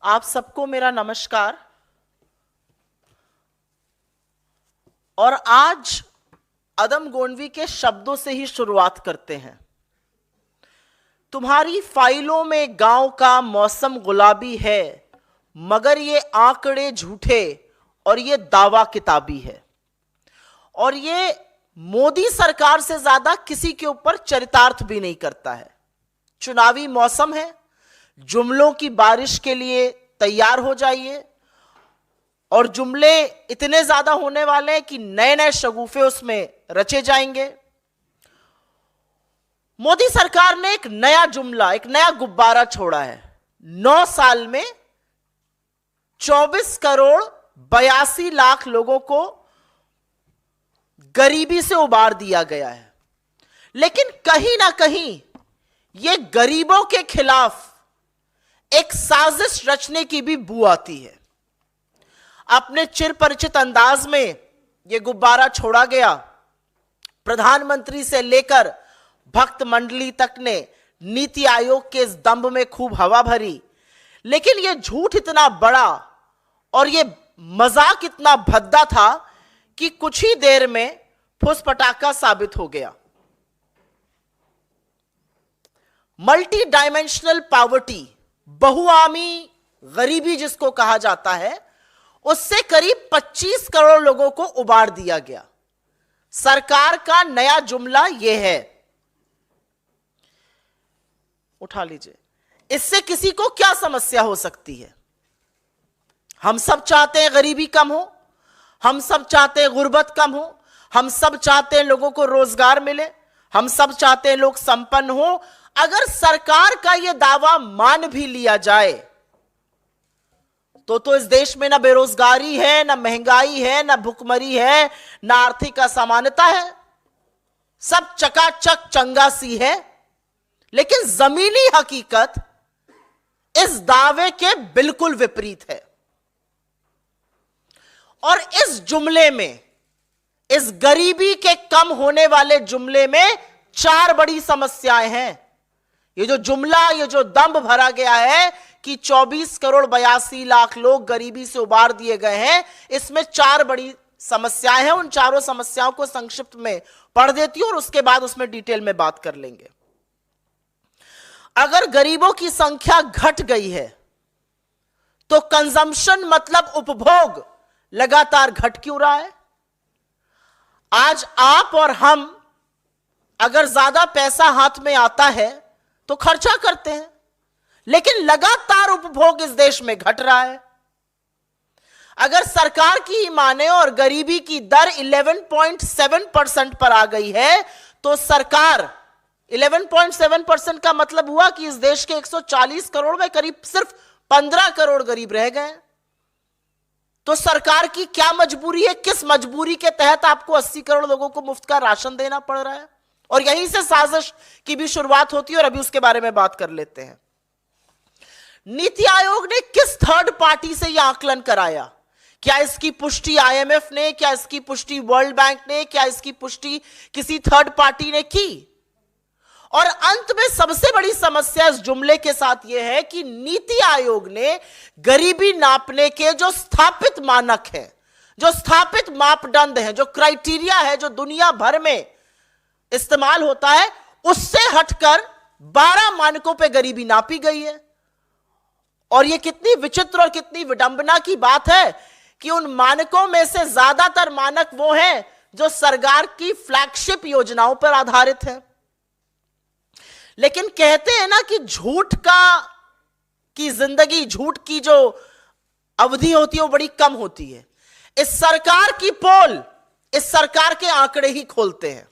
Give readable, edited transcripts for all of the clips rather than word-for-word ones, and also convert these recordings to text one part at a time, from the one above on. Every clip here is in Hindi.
आप सबको मेरा नमस्कार। और आज अदम गोंडवी के शब्दों से ही शुरुआत करते हैं। तुम्हारी फाइलों में गांव का मौसम गुलाबी है, मगर ये आंकड़े झूठे और ये दावा किताबी है। और ये मोदी सरकार से ज्यादा किसी के ऊपर चरितार्थ भी नहीं करता है। चुनावी मौसम है, जुमलों की बारिश के लिए तैयार हो जाइए। और जुमले इतने ज्यादा होने वाले हैं कि नए नए शगुफे उसमें रचे जाएंगे। मोदी सरकार ने एक नया जुमला, एक नया गुब्बारा छोड़ा है। 9 साल में 24 करोड़ 82 लाख लोगों को गरीबी से उबार दिया गया है। लेकिन कहीं ना कहीं यह गरीबों के खिलाफ एक साजिश रचने की भी बू आती है। अपने चिर परिचित अंदाज में यह गुब्बारा छोड़ा गया। प्रधानमंत्री से लेकर भक्त मंडली तक ने नीति आयोग के इस दंभ में खूब हवा भरी। लेकिन यह झूठ इतना बड़ा और यह मजाक इतना भद्दा था कि कुछ ही देर में फुस पटाखा साबित हो गया। मल्टी डायमेंशनल पॉवर्टी, बहुआमी गरीबी जिसको कहा जाता है, उससे करीब 25 करोड़ लोगों को उबार दिया गया। सरकार का नया जुमला यह है, उठा लीजिए, इससे किसी को क्या समस्या हो सकती है? हम सब चाहते हैं गरीबी कम हो, हम सब चाहते हैं गुर्बत कम हो, हम सब चाहते हैं लोगों को रोजगार मिले, हम सब चाहते हैं लोग संपन्न हो। अगर सरकार का यह दावा मान भी लिया जाए तो इस देश में ना बेरोजगारी है, ना महंगाई है, ना भुखमरी है, ना आर्थिक असमानता है। सब चकाचक चंगा सी है। लेकिन जमीनी हकीकत इस दावे के बिल्कुल विपरीत है। और इस जुमले में, इस गरीबी के कम होने वाले जुमले में 4 बड़ी समस्याएं हैं। ये जो जुमला, ये जो दंभ भरा गया है कि 24 करोड़ 82 लाख लोग गरीबी से उबार दिए गए हैं, इसमें 4 बड़ी समस्याएं हैं। उन चारों समस्याओं को संक्षिप्त में पढ़ देती हूं और उसके बाद उसमें डिटेल में बात कर लेंगे। अगर गरीबों की संख्या घट गई है तो कंजम्पशन मतलब उपभोग लगातार घट क्यों रहा है? आज आप और हम अगर ज्यादा पैसा हाथ में आता है तो खर्चा करते हैं, लेकिन लगातार उपभोग इस देश में घट रहा है। अगर सरकार की ही माने और गरीबी की दर 11.7% पर आ गई है तो सरकार 11.7% का मतलब हुआ कि इस देश के 140 करोड़ में करीब सिर्फ 15 करोड़ गरीब रह गए। तो सरकार की क्या मजबूरी है? किस मजबूरी के तहत आपको 80 करोड़ लोगों को मुफ्त का राशन देना पड़ रहा है? और यहीं से साजिश की भी शुरुआत होती है और अभी उसके बारे में बात कर लेते हैं। नीति आयोग ने किस थर्ड पार्टी से यह आकलन कराया? क्या इसकी पुष्टि आईएमएफ ने, क्या इसकी पुष्टि वर्ल्ड बैंक ने, क्या इसकी पुष्टि किसी थर्ड पार्टी ने की? और अंत में सबसे बड़ी समस्या इस जुमले के साथ यह है कि नीति आयोग ने गरीबी नापने के जो स्थापित मानक हैं, जो स्थापित मापदंड हैं, जो क्राइटेरिया है, जो दुनिया भर में इस्तेमाल होता है, उससे हटकर 12 मानकों पे गरीबी नापी गई है। और यह कितनी विचित्र और कितनी विडंबना की बात है कि उन मानकों में से ज्यादातर मानक वो हैं जो सरकार की फ्लैगशिप योजनाओं पर आधारित हैं। लेकिन कहते हैं ना कि झूठ की जिंदगी, झूठ की जो अवधि होती है वो बड़ी कम होती है। इस सरकार की पोल इस सरकार के आंकड़े ही खोलते हैं।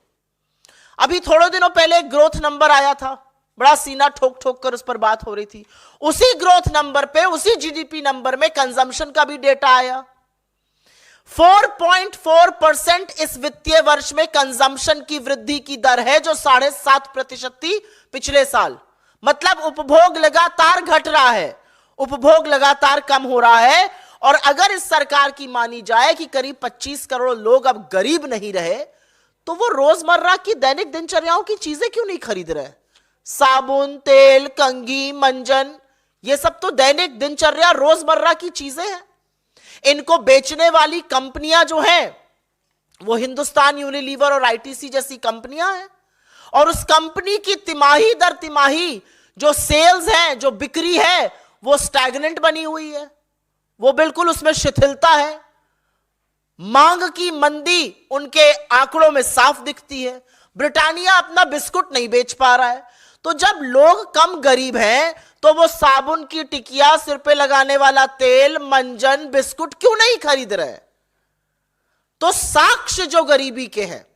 अभी थोड़े दिनों पहले एक ग्रोथ नंबर आया था, बड़ा सीना ठोक ठोक कर उस पर बात हो रही थी। उसी ग्रोथ नंबर पे, उसी जीडीपी नंबर में कंजम्पशन का भी डेटा आया। 4.4% इस वित्तीय वर्ष में कंजम्पशन की वृद्धि की दर है, जो 7.5% थी पिछले साल। मतलब उपभोग लगातार घट रहा है, उपभोग लगातार कम हो रहा है। और अगर इस सरकार की मानी जाए कि करीब 25 करोड़ लोग अब गरीब नहीं रहे, तो वो रोजमर्रा की दैनिक दिनचर्याओं की चीजें क्यों नहीं खरीद रहे? साबुन, तेल, कंघी, मंजन, ये सब तो दैनिक दिनचर्या रोजमर्रा की चीजें हैं। इनको बेचने वाली कंपनियां जो हैं वो हिंदुस्तान यूनिलीवर और आईटीसी जैसी कंपनियां हैं, और उस कंपनी की तिमाही दर तिमाही जो सेल्स हैं, जो बिक्री है, वो स्टैग्नेंट बनी हुई है, वो बिल्कुल उसमें शिथिलता है। मांग की मंदी उनके आंकड़ों में साफ दिखती है। ब्रिटानिया अपना बिस्कुट नहीं बेच पा रहा है, तो जब लोग कम गरीब हैं तो वो साबुन की टिकिया, सिर पे लगाने वाला तेल, मंजन, बिस्कुट क्यों नहीं खरीद रहे? तो साक्ष्य जो गरीबी के हैं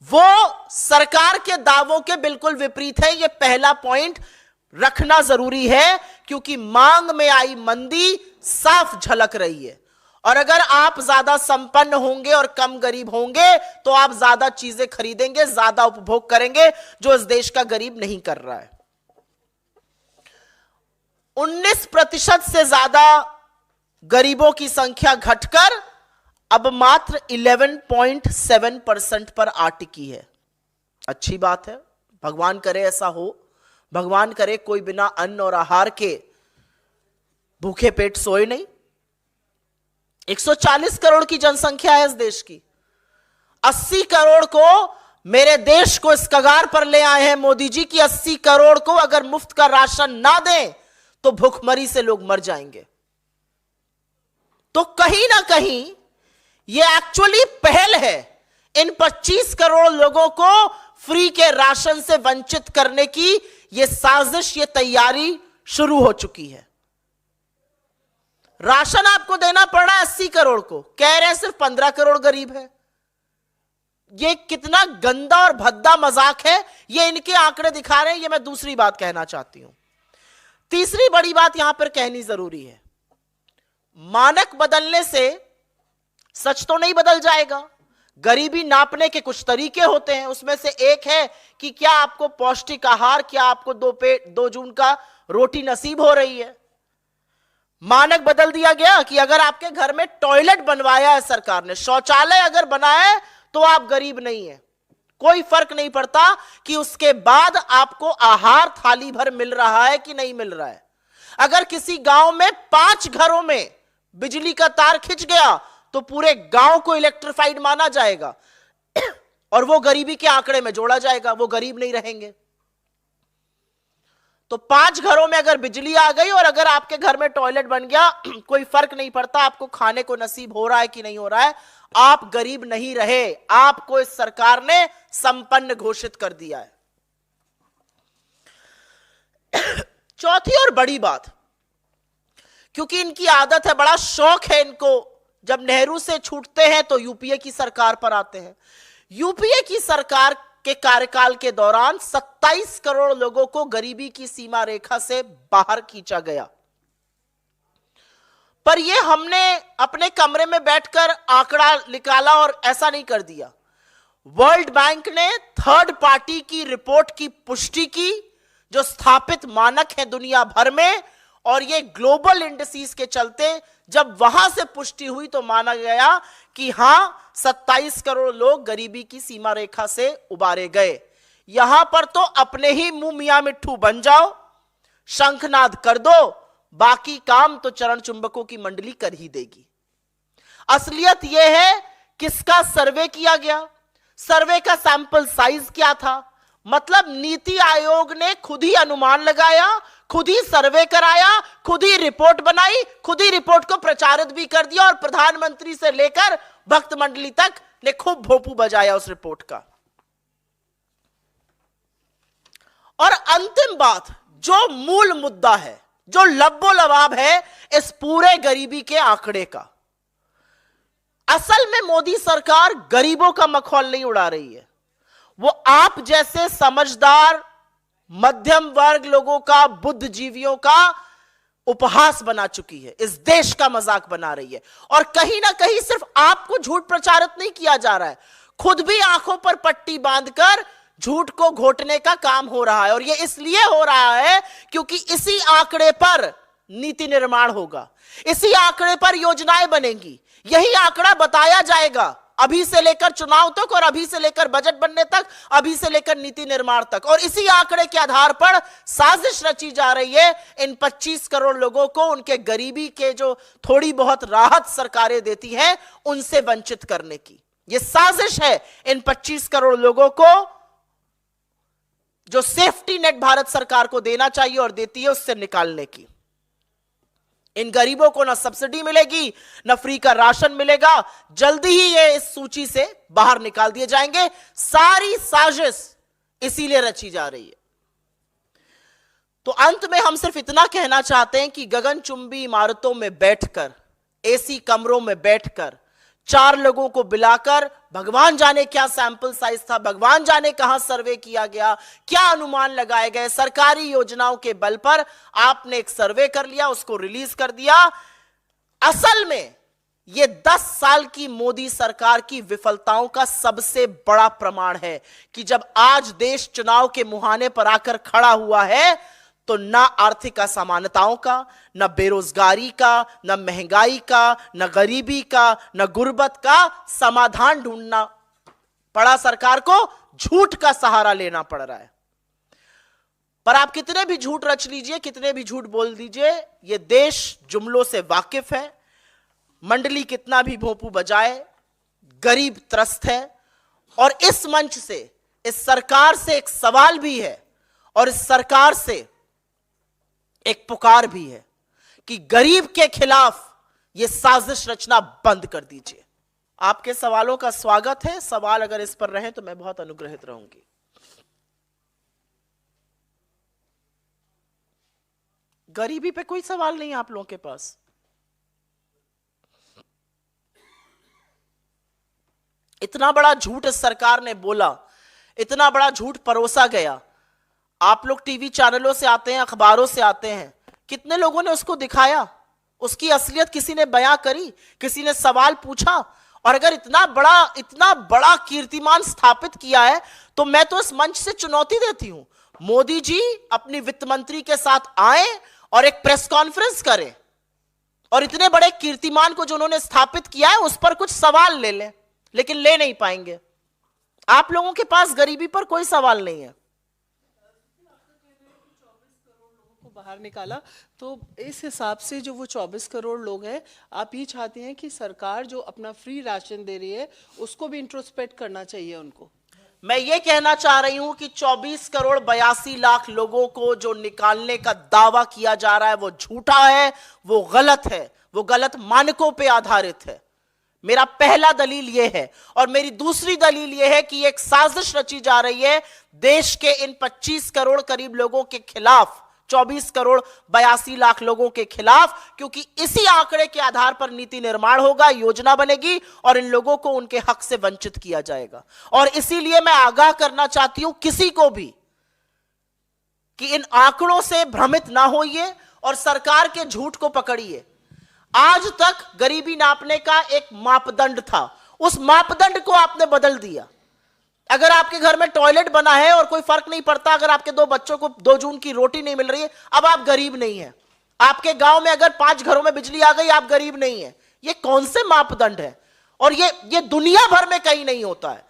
वो सरकार के दावों के बिल्कुल विपरीत है। यह पहला पॉइंट रखना जरूरी है, क्योंकि मांग में आई मंदी साफ झलक रही है। और अगर आप ज्यादा संपन्न होंगे और कम गरीब होंगे तो आप ज्यादा चीजें खरीदेंगे, ज्यादा उपभोग करेंगे, जो इस देश का गरीब नहीं कर रहा है। 19% से ज्यादा गरीबों की संख्या घटकर अब मात्र 11.7% पर आ टिकी है। अच्छी बात है, भगवान करे ऐसा हो। भगवान करे कोई बिना अन्न और आहार के भूखे पेट सोए नहीं। 140 करोड़ की जनसंख्या है इस देश की। 80 करोड़ को मेरे देश को इस कगार पर ले आए हैं मोदी जी की 80 करोड़ को अगर मुफ्त का राशन ना दें तो भूखमरी से लोग मर जाएंगे। तो कहीं ना कहीं यह एक्चुअली पहल है इन 25 करोड़ लोगों को फ्री के राशन से वंचित करने की। यह साजिश, यह तैयारी शुरू हो चुकी है। राशन आपको देना पड़ रहा है 80 करोड़ को, कह रहे हैं सिर्फ 15 करोड़ गरीब है। यह कितना गंदा और भद्दा मजाक है, यह इनके आंकड़े दिखा रहे हैं। यह मैं दूसरी बात कहना चाहती हूं। तीसरी बड़ी बात यहां पर कहनी जरूरी है। मानक बदलने से सच तो नहीं बदल जाएगा। गरीबी नापने के कुछ तरीके होते हैं, उसमें से एक है कि क्या आपको पौष्टिक आहार, क्या आपको 2 जून का रोटी नसीब हो रही है। मानक बदल दिया गया कि अगर आपके घर में टॉयलेट बनवाया है सरकार ने, शौचालय अगर बनाया है, तो आप गरीब नहीं है। कोई फर्क नहीं पड़ता कि उसके बाद आपको आहार थाली भर मिल रहा है कि नहीं मिल रहा है। अगर किसी गांव में 5 घरों में बिजली का तार खिंच गया तो पूरे गांव को इलेक्ट्रिफाइड माना जाएगा और वो गरीबी के आंकड़े में जोड़ा जाएगा, वो गरीब नहीं रहेंगे। तो 5 घरों में अगर बिजली आ गई और अगर आपके घर में टॉयलेट बन गया, कोई फर्क नहीं पड़ता आपको खाने को नसीब हो रहा है कि नहीं हो रहा है, आप गरीब नहीं रहे। आपको इस सरकार ने संपन्न घोषित कर दिया है। चौथी और बड़ी बात, क्योंकि इनकी आदत है, बड़ा शौक है इनको, जब नेहरू से छूटते हैं तो यूपीए की सरकार पर आते हैं। यूपीए की सरकार के कार्यकाल के दौरान 27 करोड़ लोगों को गरीबी की सीमा रेखा से बाहर खींचा गया। पर यह हमने अपने कमरे में बैठकर आंकड़ा निकाला और ऐसा नहीं कर दिया। वर्ल्ड बैंक ने थर्ड पार्टी की रिपोर्ट की पुष्टि की, जो स्थापित मानक है दुनिया भर में, और ये ग्लोबल इंडिसेस के चलते जब वहां से पुष्टि हुई तो माना गया कि हां 27 करोड़ लोग गरीबी की सीमा रेखा से उबारे गए। यहां पर तो अपने ही मुंह मियां मिट्ठू बन जाओ, शंखनाद कर दो, बाकी काम तो चरण चुंबकों की मंडली कर ही देगी। असलियत यह है किसका सर्वे किया गया, सर्वे का सैंपल साइज क्या था। मतलब नीति आयोग ने खुद ही अनुमान लगाया, खुद ही सर्वे कराया, खुद ही रिपोर्ट बनाई, खुद ही रिपोर्ट को प्रचारित भी कर दिया और प्रधानमंत्री से लेकर भक्त मंडली तक ने खूब भोपू बजाया उस रिपोर्ट का। और अंतिम बात, जो मूल मुद्दा है, जो लब्बो लबाब है इस पूरे गरीबी के आंकड़े का, असल में मोदी सरकार गरीबों का मखौल नहीं उड़ा रही है। वो आप जैसे समझदार मध्यम वर्ग लोगों का, बुद्धिजीवियों का उपहास बना चुकी है, इस देश का मजाक बना रही है। और कहीं ना कहीं सिर्फ आपको झूठ प्रचारित नहीं किया जा रहा है, खुद भी आंखों पर पट्टी बांधकर झूठ को घोटने का काम हो रहा है। और यह इसलिए हो रहा है क्योंकि इसी आंकड़े पर नीति निर्माण होगा, इसी आंकड़े पर योजनाएं बनेंगी, यही आंकड़ा बताया जाएगा अभी से लेकर चुनाव तक और अभी से लेकर बजट बनने तक, अभी से लेकर नीति निर्माण तक। और इसी आंकड़े के आधार पर साजिश रची जा रही है इन 25 करोड़ लोगों को उनके गरीबी के जो थोड़ी बहुत राहत सरकारें देती हैं उनसे वंचित करने की। यह साजिश है इन 25 करोड़ लोगों को जो सेफ्टी नेट भारत सरकार को देना चाहिए और देती है उससे निकालने की। इन गरीबों को ना सब्सिडी मिलेगी, ना फ्री का राशन मिलेगा। जल्दी ही ये इस सूची से बाहर निकाल दिए जाएंगे। सारी साजिश इसीलिए रची जा रही है। तो अंत में हम सिर्फ इतना कहना चाहते हैं कि गगनचुंबी इमारतों में बैठकर, एसी कमरों में बैठकर 4 लोगों को बुलाकर, भगवान जाने क्या सैंपल साइज था, भगवान जाने कहां सर्वे किया गया, क्या अनुमान लगाए गए, सरकारी योजनाओं के बल पर आपने एक सर्वे कर लिया, उसको रिलीज कर दिया। असल में यह 10 साल की मोदी सरकार की विफलताओं का सबसे बड़ा प्रमाण है कि जब आज देश चुनाव के मुहाने पर आकर खड़ा हुआ है तो ना आर्थिक असमानताओं का, ना बेरोजगारी का, ना महंगाई का, ना गरीबी का, ना गुर्बत का समाधान ढूंढना पड़ा सरकार को, झूठ का सहारा लेना पड़ रहा है। पर आप कितने भी झूठ रच लीजिए, कितने भी झूठ बोल दीजिए, यह देश जुमलों से वाकिफ है। मंडली कितना भी भोंपू बजाए, गरीब त्रस्त है। और इस मंच से, इस सरकार से एक सवाल भी है और इस सरकार से एक पुकार भी है कि गरीब के खिलाफ यह साजिश रचना बंद कर दीजिए। आपके सवालों का स्वागत है। सवाल अगर इस पर रहे तो मैं बहुत अनुग्रहित रहूंगी। गरीबी पे कोई सवाल नहीं आप लोगों के पास? इतना बड़ा झूठ इस सरकार ने बोला, इतना बड़ा झूठ परोसा गया। आप लोग टीवी चैनलों से आते हैं, अखबारों से आते हैं, कितने लोगों ने उसको दिखाया? उसकी असलियत किसी ने बयां करी? किसी ने सवाल पूछा? और अगर इतना बड़ा कीर्तिमान स्थापित किया है तो मैं तो इस मंच से चुनौती देती हूं, मोदी जी अपनी वित्त मंत्री के साथ आए और एक प्रेस कॉन्फ्रेंस करें और इतने बड़े कीर्तिमान को जो उन्होंने स्थापित किया है उस पर कुछ सवाल ले लें, लेकिन ले नहीं पाएंगे। आप लोगों के पास गरीबी पर कोई सवाल नहीं है। बाहर निकाला तो इस हिसाब से जो वो 24 करोड़ लोग हैं, आप ये चाहते हैं कि सरकार जो अपना फ्री राशन दे रही है उसको भी इंट्रोस्पेक्ट करना चाहिए उनको? मैं ये कहना चाह रही हूं कि 24 करोड़ 82 लाख लोगों को जो निकालने का दावा किया जा रहा है वो झूठा है, वो गलत है, वो गलत मानकों पे आधारित है। मेरा पहला दलील यह है। और मेरी दूसरी दलील यह है कि एक साजिश रची जा रही है देश के इन 25 करोड़ करीब लोगों के खिलाफ, 24 करोड़ 82 लाख लोगों के खिलाफ, क्योंकि इसी आंकड़े के आधार पर नीति निर्माण होगा, योजना बनेगी और इन लोगों को उनके हक से वंचित किया जाएगा। और इसीलिए मैं आगाह करना चाहती हूं किसी को भी कि इन आंकड़ों से भ्रमित ना होइए और सरकार के झूठ को पकड़िए। आज तक गरीबी नापने का एक मापदंड था, उस मापदंड को आपने बदल दिया। अगर आपके घर में टॉयलेट बना है और कोई फर्क नहीं पड़ता, अगर आपके 2 बच्चों को 2 जून की रोटी नहीं मिल रही है, अब आप गरीब नहीं है। आपके गांव में अगर 5 घरों में बिजली आ गई, आप गरीब नहीं है। ये कौन से मापदंड है? और ये दुनिया भर में कहीं नहीं होता है।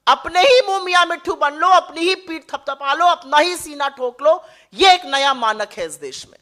अपने ही मुंह मियां मिट्ठू बन लो, अपनी ही पीठ थपथपा लो, अपना ही सीना ठोक लो, ये एक नया मानक है इस देश में।